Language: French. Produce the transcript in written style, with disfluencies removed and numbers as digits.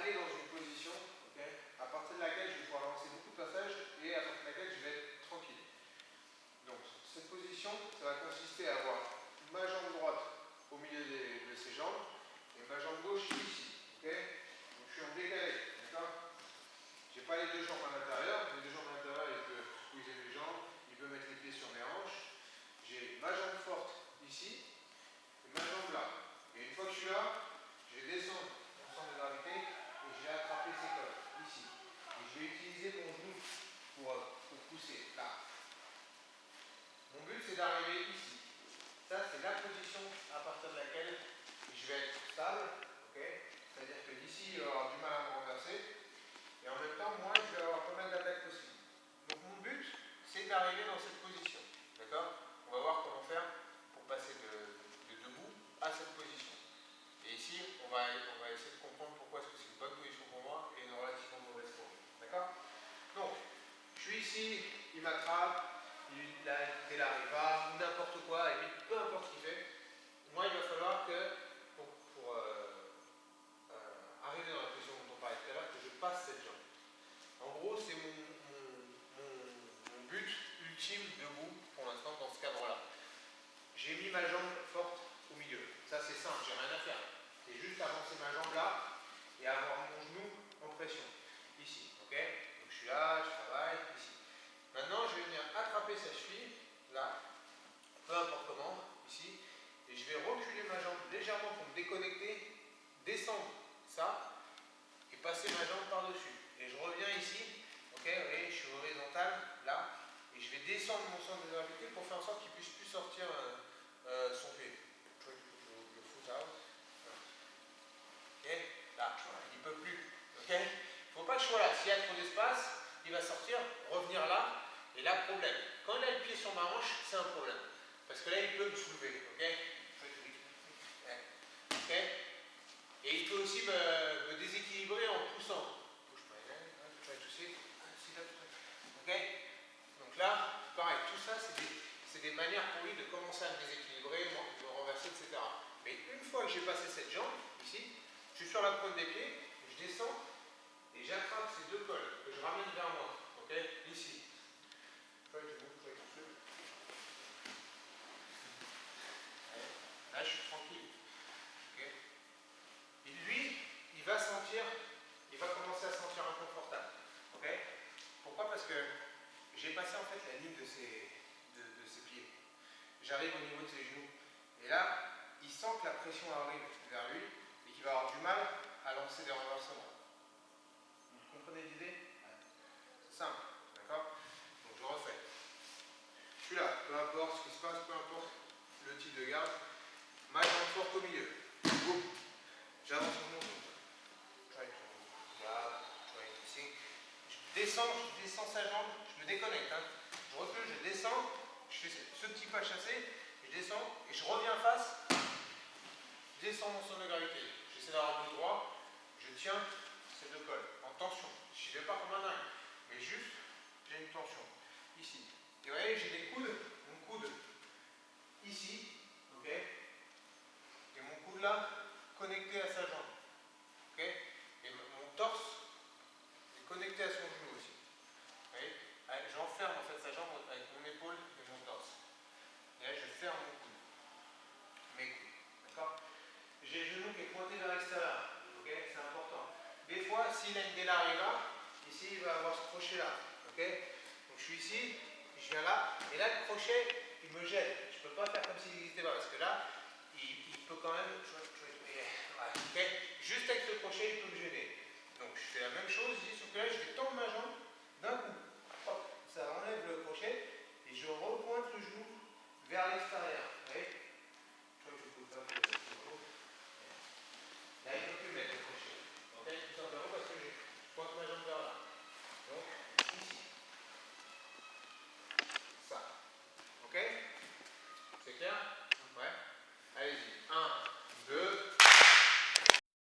arriver dans une position, okay, à partir de laquelle je vais pouvoir lancer beaucoup de passages et à partir de laquelle je vais être tranquille. Donc, cette position, ça va consister à avoir ma jambe droite au milieu de ces jambes et ma jambe gauche ici. Okay. Donc, je suis en décalé. D'accord. Je n'ai pas les deux jambes à l'intérieur. Les deux jambes à l'intérieur, il peut squeezer mes jambes, il peut mettre les pieds sur mes hanches. J'ai ma jambe forte ici et ma jambe là. Et une fois que je suis là, je vais descendre mon centre de gravité et je vais attraper ces cols ici. Et je vais utiliser mon genou pour pousser là. Mon but, c'est d'arriver ici. Ça, c'est la position à partir de laquelle je vais être stable. Okay. C'est-à-dire que d'ici, il va avoir du mal à me renverser. Et en même temps, moi, je vais avoir pas mal d'attaques possibles. Donc, mon but, c'est d'arriver dans cette position. D'accord. On va voir comment faire pour passer de debout à cette position. Et ici, on va essayer de comprendre pourquoi est-ce que c'est une bonne position pour moi et une relativement mauvaise pour lui. D'accord. Donc, je suis ici, il m'attrape, il n'arrive pas, n'importe quoi, et peu importe ce qu'il fait, moi, il va falloir que, pour arriver dans la position dont on parlait tout à l'heure, que je passe cette jambe. En gros, c'est mon but ultime debout, pour l'instant, dans ce cadre-là. J'ai mis ma jambe forte au milieu. Ça, c'est simple, j'ai rien à faire. C'est juste avancer ma jambe là et avoir mon genou en pression. Ici, ok. Donc, je suis là, je travaille, ici. Maintenant, je vais venir attraper sa cheville, là, peu importe comment, ici, et je vais reculer ma jambe légèrement pour me déconnecter, descendre ça, et passer ma jambe par-dessus. Et je reviens ici, ok, vous voyez, je suis horizontal, là, et je vais descendre mon centre de gravité pour faire en sorte qu'il ne puisse plus sortir son pied. Le foot out. Ok, là, il ne peut plus. Ok, il ne faut pas que je sois là. S'il y a trop d'espace, il va sortir, revenir là, et là, problème. Quand il a le pied sur ma hanche, c'est un problème. Parce que là, il peut me soulever. Ok, ok. Et il peut aussi me déséquilibrer en poussant. Ok. Donc là, pareil, tout ça, c'est des manières pour lui de commencer à me déséquilibrer, me renverser, etc. Mais une fois que j'ai passé cette jambe, ici, je suis sur la pointe des pieds, je descends et j'attrape ces deux cols que je ramène vers moi. Ok, ici. Là, je suis tranquille. Okay. Et lui, il va commencer à se sentir inconfortable. Okay. Pourquoi? Parce que j'ai passé en fait la ligne de ses pieds. J'arrive au niveau de ses genoux. Et là, il sent que la pression arrive vers lui et qu'il va avoir du mal à lancer des renversements. Vous comprenez l'idée? C'est simple, d'accord? Donc je refais. Je suis là, peu importe ce qui se passe, peu importe le type de garde. Ma jambe forte au milieu. Boum. J'avance mon genou. Je descends sa jambe, je me déconnecte. Hein. Je recule, je descends, je fais ce petit pas chassé, je descends et je reviens face. Je descends mon centre de gravité. J'essaie d'avoir le droit, je tiens ces deux cols en tension. Je ne vais pas comme un dingue, mais juste, j'ai une tension. Ici. Et vous voyez, j'ai des coudes, mon coude ici, ok, et mon coude là, connecté à sa jambe. Ok, et mon torse est connecté à son genou aussi. Vous voyez, j'enferme en fait sa jambe avec mon épaule et mon torse. Et là, je ferme mon coude. Mes coudes. D'accord. J'ai le genou qui est pointé vers l'extérieur. Ok, c'est important. Des fois, s'il a une délarriva, ici, il va avoir ce crochet-là. Ok, donc je suis ici, je viens là, et là, le crochet, il me gêne. Je ne peux pas faire comme s'il n'existait pas, parce que là, il peut quand même. Okay. Juste avec ce crochet, il peut me gêner. Donc je fais la même chose ici, sauf que là, je vais tendre ma jambe d'un coup. Hop, ça enlève le crochet et je repointe le genou vers l'extérieur. Vous voyez? Je crois que je ne peux pas faire le genou. Là, il ne peut plus mettre le crochet. Okay. Tout simplement parce que je pointe ma jambe vers là. Donc, ici. Ça. Ok? C'est clair? Ouais. Allez-y. 1, 2.